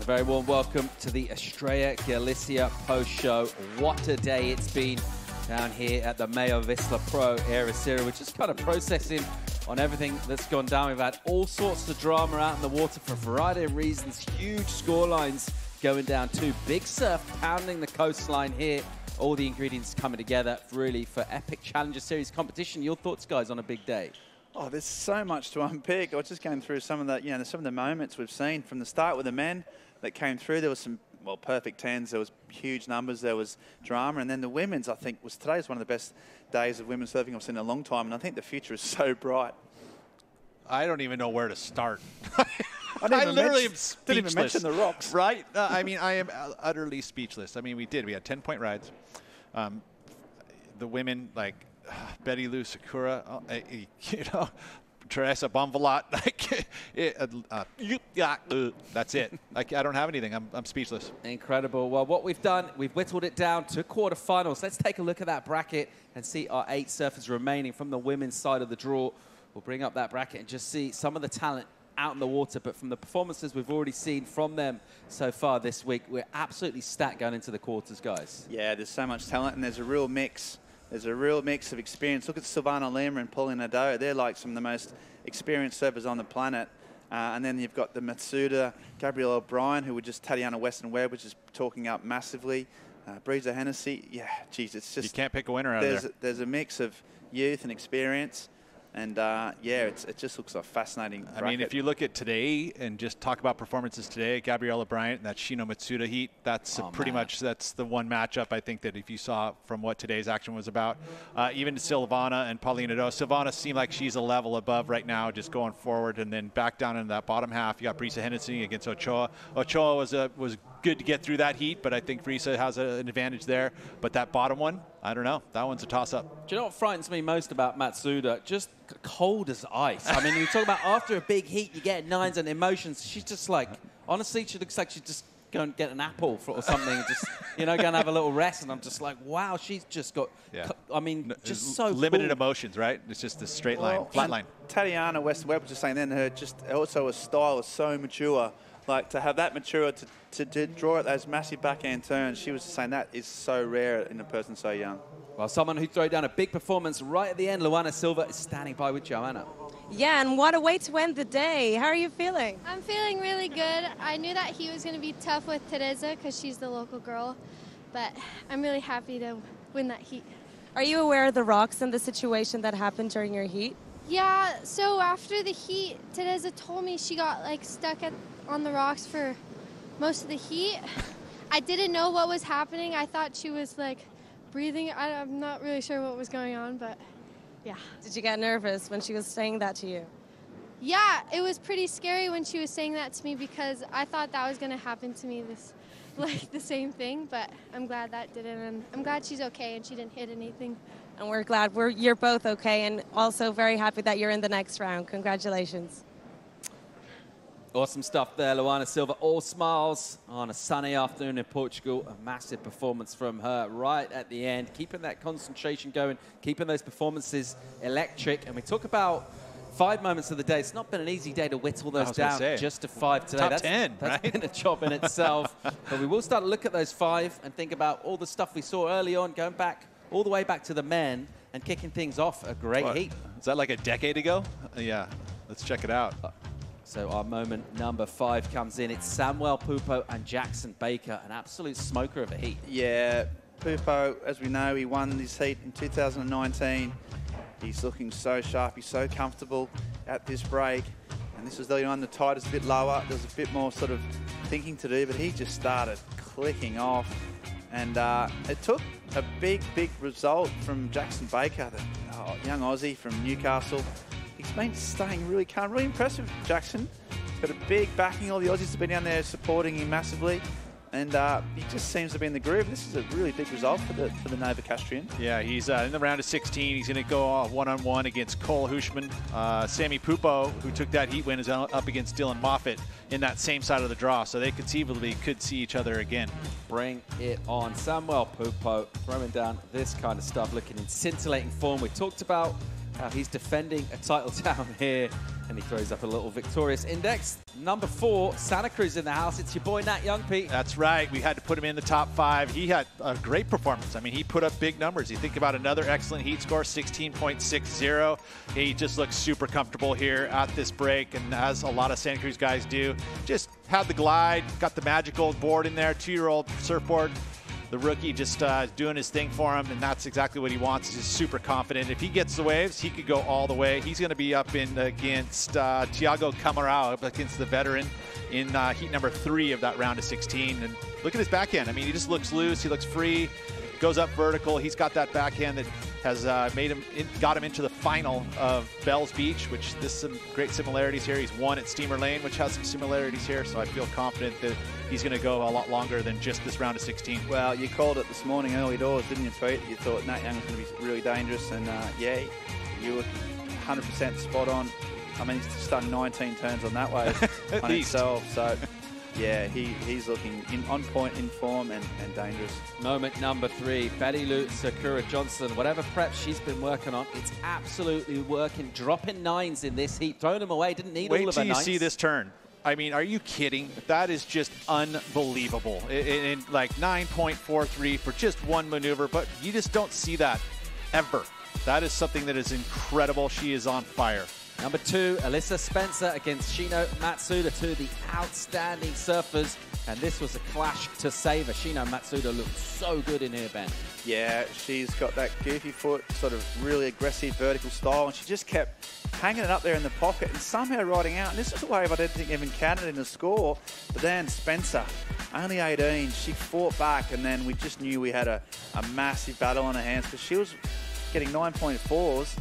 very warm welcome to the Estrella Galicia post-show. What a day it's been down here at the Mayo Visla Pro Ericira. We're just kind of processing on everything that's gone down. We've had all sorts of drama out in the water for a variety of reasons. Huge scorelines going down too. Big surf pounding the coastline here. All the ingredients coming together really for epic Challenger Series competition. Your thoughts, guys, on a big day? Oh, there's so much to unpick. I was just going through some of the, some of the moments we've seen from the start with the men that came through. There was some, well, perfect tens. There was huge numbers. There was drama. And then the women's, I think, today's one of the best days of women's surfing I've seen in a long time. And I think the future is so bright. I don't even know where to start. I literally am speechless. Didn't even mention the rocks. Right? I mean, I am utterly speechless. I mean, we had 10-point rides. The women, like Bettylou, Sakura, Teresa Bonvalat, that's it. Like, I don't have anything. I'm speechless. Incredible. Well, what we've done, we've whittled it down to quarterfinals. Let's take a look at that bracket and see our 8 surfers remaining from the women's side of the draw. We'll bring up that bracket and just see some of the talent out in the water, but from the performances we've already seen from them so far this week, we're absolutely stacked going into the quarters, guys. Yeah, there's so much talent, and there's a real mix. There's a real mix of experience. Look at Silvana Lima and Pauline Nadeau. They're like some of the most experienced surfers on the planet. And then you've got the Matsuda, Gabrielle O'Brien, who were just Tatiana Weston Webb, which is talking up massively. Breeza Hennessy. Yeah, geez, it's just... You can't pick a winner out of there. There's a mix of youth and experience. And, yeah, it just looks like a fascinating bracket. I mean, if you look at today and just talk about performances today, Gabriella Bryant and that Shino Matsuda heat, that's pretty much that's the one matchup I think that if you saw from what today's action was about. Even Silvana and Paulina Nadeau. Silvana seemed like she's a level above right now, just going forward. And then back down in that bottom half, you got Brisa Hennessy against Ochoa. Ochoa was good to get through that heat, but I think Brisa has an advantage there. But that bottom one, I don't know. That one's a toss-up. Do you know what frightens me most about Matsuda? Just cold as ice. I mean, you talk about after a big heat, you get nines and emotions. She's just like, honestly, she looks like she's just going to get an apple or something, just, going to have a little rest. And I'm just like, wow, she's just got, I mean, just so limited emotions, right? It's just a straight line, flat line. Tatiana Weston Webb was just saying then, her also her style is so mature. Like, to have that mature, to draw at those massive backhand turns, she was just saying that is so rare in a person so young. Well, someone who threw down a big performance right at the end, Luana Silva, is standing by with Joanna. Yeah, and what a way to end the day. How are you feeling? I'm feeling really good. I knew that he was going to be tough with Teresa because she's the local girl, but I'm really happy to win that heat. Are you aware of the rocks and the situation that happened during your heat? Yeah, so after the heat, Teresa told me she got stuck on the rocks for most of the heat. I didn't know what was happening. I thought she was breathing. I'm not really sure what was going on, but yeah. Did you get nervous when she was saying that to you? Yeah, it was pretty scary when she was saying that to me because I thought that was going to happen to me, the same thing, but I'm glad that didn't, and I'm glad she's okay and she didn't hit anything. And we're glad you're both okay, and also very happy that you're in the next round. Congratulations. Awesome stuff there, Luana Silva. All smiles on a sunny afternoon in Portugal. A massive performance from her right at the end, keeping that concentration going, keeping those performances electric. And we talk about 5 moments of the day. It's not been an easy day to whittle those down just to 5 today. Top 10, that's right? been a job in itself. But we will start to look at those 5 and think about all the stuff we saw early on, going back all the way back to the men and kicking things off. A great heat. Is that like a decade ago? Yeah, let's check it out. So our moment number 5 comes in. It's Samuel Pupo and Jackson Baker, an absolute smoker of a heat. Yeah, Pupo, as we know, he won this heat in 2019. He's looking so sharp. He's so comfortable at this break. And this was early on. The tide is a bit lower. There was a bit more sort of thinking to do, but he just started clicking off. And it took a big, big result from Jackson Baker, the young Aussie from Newcastle. He's been staying really calm, really impressive, Jackson. He's got a big backing. All the Aussies have been down there supporting him massively. And he just seems to be in the groove. This is a really big result for the Nova Castrian. Yeah, he's in the round of 16. He's going to go one-on-one against Cole Hushman. Sammy Pupo, who took that heat win, is up against Dylan Moffitt in that same side of the draw. So they conceivably could see each other again. Bring it on. Samuel Pupo throwing down this kind of stuff, looking in scintillating form. We talked about how he's defending a title down here And he throws up a little victorious index. Number 4, Santa Cruz in the house. It's your boy, Nat Young, Pete. That's right. We had to put him in the top 5. He had a great performance. I mean, he put up big numbers. You think about another excellent heat score, 16.60. He just looks super comfortable here at this break, and as a lot of Santa Cruz guys do, just had the glide, got the magical board in there, 2-year-old surfboard. The rookie just doing his thing for him, and that's exactly what he wants. He's super confident. If he gets the waves, he could go all the way. He's going to be up in against Thiago Camarao, up against the veteran in heat number 3 of that round of 16. And look at his backhand. I mean, he just looks loose. He looks free. Goes up vertical. He's got that backhand that has got him into the final of Bells Beach, which there's some great similarities here. He's won at Steamer Lane, which has some similarities here. So I feel confident that he's going to go a lot longer than just this round of 16. Well, you called it this morning early doors, didn't you, Pete? You thought Nat Young was going to be really dangerous, and yeah, you were 100% spot on. I mean, he's just done 19 turns on that wave on itself. So yeah, he's looking on point, in form, and dangerous. Moment number 3, Bettylou Sakura Johnson. Whatever prep she's been working on, it's absolutely working. Dropping 9s in this heat, throwing them away. Didn't need all of her 9s. Wait till you see this turn. I mean, are you kidding? That is just unbelievable. In like 9.43 for just one maneuver, but you just don't see that ever. That is something that is incredible. She is on fire. Number 2, Alyssa Spencer against Shino Matsuda, 2 of the outstanding surfers. And this was a clash to save her. Shino Matsuda looked so good in here, Ben. Yeah, she's got that goofy foot, sort of really aggressive vertical style, and she just kept hanging it up there in the pocket and somehow riding out. And this is a wave I didn't think even counted in the score. But then Spencer, only 18, she fought back, and then we just knew we had a massive battle on our hands because she was getting 9.4s.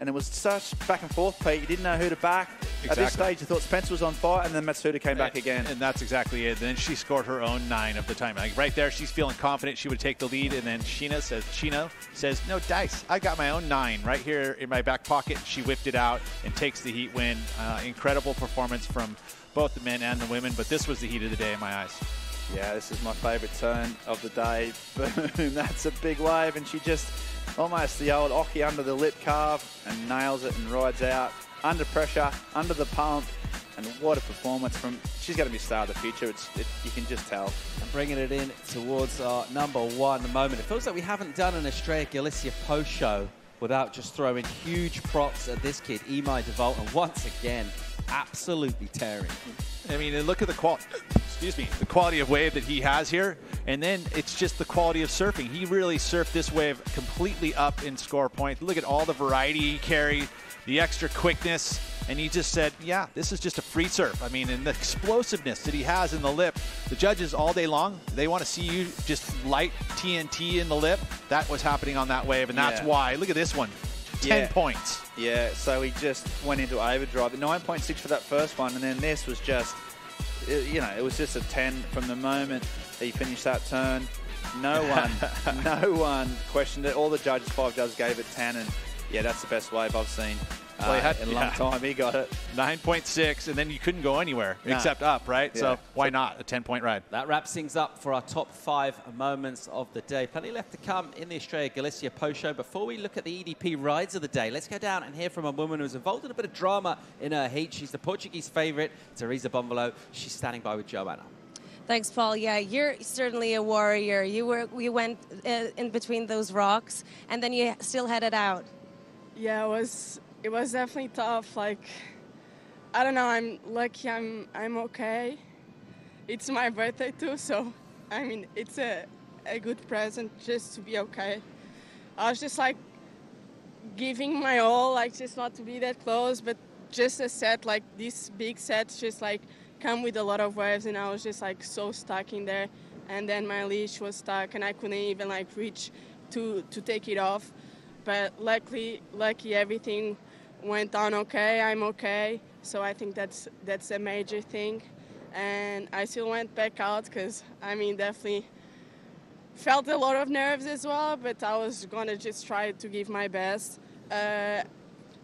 And it was such back and forth, Pete. You didn't know who to back. Exactly. At this stage, you thought Spencer was on fire, and then Matsuda came back again. And that's exactly it. Then she scored her own 9 of the time. Like right there, she's feeling confident she would take the lead. And then Shino says, no dice. I got my own 9 right here in my back pocket. She whipped it out and takes the heat win. Incredible performance from both the men and the women. But this was the heat of the day in my eyes. Yeah, this is my favorite turn of the day. Boom, that's a big wave. And she just almost the old Oki under the lip carve and nails it and rides out under pressure, under the pump. And what a performance from, she's going to be star of the future. You can just tell. And bringing it in towards our number 1 moment. It feels like we haven't done an Australia Galicia post show without just throwing huge props at this kid, Imai DeVault, and once again, absolutely tearing. I mean, and look at the quality of wave that he has here, and then it's just the quality of surfing. He really surfed this wave completely up in score point. Look at all the variety he carried, the extra quickness, and he just said, yeah, this is just a free surf. I mean, and the explosiveness that he has in the lip, the judges all day long, they want to see you just light TNT in the lip. That was happening on that wave, and that's why. Look at this one. 10 points. Yeah, so he just went into overdrive. 9.6 for that first one, and then this was just, you know, it was just a 10 from the moment that he finished that turn. No one questioned it. All the judges, 5 judges, gave it 10, and yeah, that's the best wave I've seen in a long time. He got it. 9.6, and then you couldn't go anywhere except up, right? Yeah. So why not a 10-point ride? That wraps things up for our top 5 moments of the day. Plenty left to come in the Australia Galicia post show. Before we look at the EDP rides of the day, let's go down and hear from a woman who's involved in a bit of drama in her heat. She's the Portuguese favourite, Teresa Bonvalo. She's standing by with Joanna. Thanks, Paul. Yeah, you're certainly a warrior. You went in between those rocks, and then you still headed out. Yeah, it was definitely tough. Like, I don't know, I'm lucky I'm okay. It's my birthday too, so I mean, it's a good present just to be okay. I was just like giving my all, like just not to be that close, but just a set, like these big sets just like come with a lot of waves, and I was just like so stuck in there. And then my leash was stuck and I couldn't even like reach to take it off. But lucky everything went on okay. I'm okay, so I think that's a major thing. And I still went back out because I mean definitely felt a lot of nerves as well, but I was gonna just try to give my best.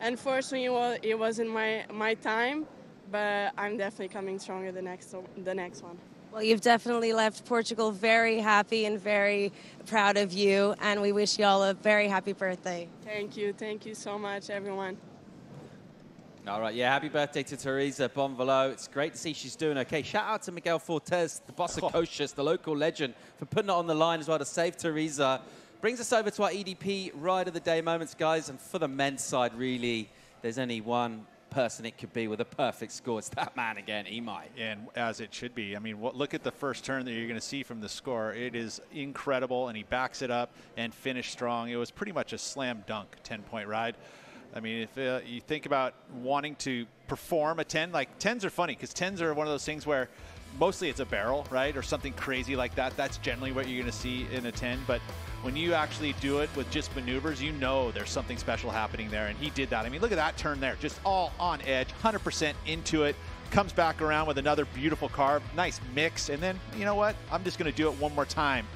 Unfortunately, it wasn't my time, but I'm definitely coming stronger the next one. Well, you've definitely left Portugal very happy and very proud of you, and we wish you all a very happy birthday. Thank you so much, everyone. All right, yeah, happy birthday to Teresa Bonvalo. It's great to see she's doing okay. Shout out to Miguel Fortes, the boss of Coaches, the local legend, for putting it on the line as well to save Teresa. Brings us over to our EDP Ride of the Day moments, guys. And for the men's side, really, there's only one person it could be with a perfect score. It's that man again, Imai. And as it should be. I mean, look at the first turn that you're going to see from the score. It is incredible, and he backs it up and finished strong. It was pretty much a slam dunk 10-point ride. I mean, if you think about wanting to perform a 10, like 10s are funny because 10s are one of those things where mostly it's a barrel, right? Or something crazy like that. That's generally what you're going to see in a 10. But when you actually do it with just maneuvers, you know there's something special happening there. And he did that. I mean, look at that turn there. Just all on edge, 100% into it. Comes back around with another beautiful carve. Nice mix. And then, you know what? I'm just going to do it one more time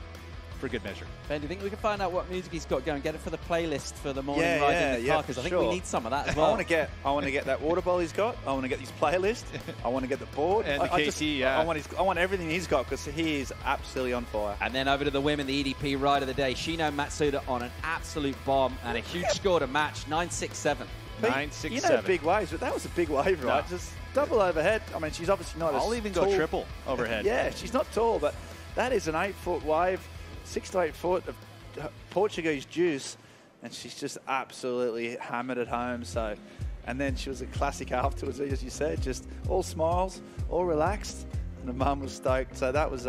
for good measure. Ben, do you think we can find out what music he's got going? Get it for the playlist for the morning ride in the car, because I think we need some of that as well. I want to get that water bowl he's got. I want to get his playlist. I want to get the board and the KT. I want everything he's got because he is absolutely on fire. And then over to the women, the EDP Ride of the Day. Shino Matsuda on an absolute bomb and a huge score to match, 9.67. 9.67. You know, big waves, but that was a big wave, right? No. Just double overhead. I mean, she's obviously not. I'll even go triple overhead. Yeah, she's not tall, but that is an 8-foot wave. 6 to 8 foot of Portuguese juice, and she's just absolutely hammered it home. So, and then she was a classic afterwards, as you said, just all smiles, all relaxed, and the mum was stoked. So that was,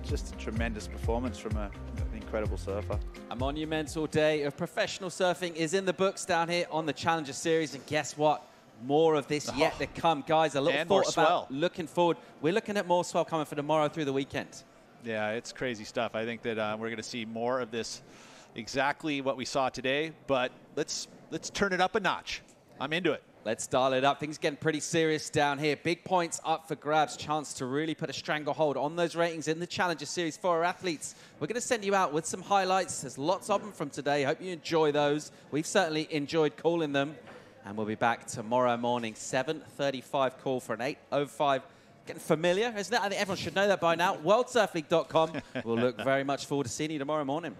just a tremendous performance from an incredible surfer. A monumental day of professional surfing is in the books down here on the Challenger Series, and guess what? More of this yet to come, guys. A little thought about looking forward. We're looking at more swell coming for tomorrow through the weekend. Yeah, it's crazy stuff. I think that we're going to see more of this, exactly what we saw today, but let's turn it up a notch. I'm into it. Let's dial it up. Things are getting pretty serious down here. Big points up for grabs. Chance to really put a stranglehold on those ratings in the Challenger Series for our athletes. We're going to send you out with some highlights. There's lots of them from today. Hope you enjoy those. We've certainly enjoyed calling them. And we'll be back tomorrow morning, 7:35 call for an 8:05. Getting familiar, isn't it? I think everyone should know that by now. WorldSurfLeague.com. We'll look very much forward to seeing you tomorrow morning.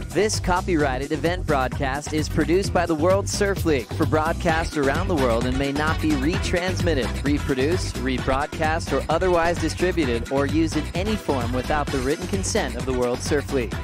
This copyrighted event broadcast is produced by the World Surf League for broadcast around the world and may not be retransmitted, reproduced, rebroadcast, or otherwise distributed or used in any form without the written consent of the World Surf League.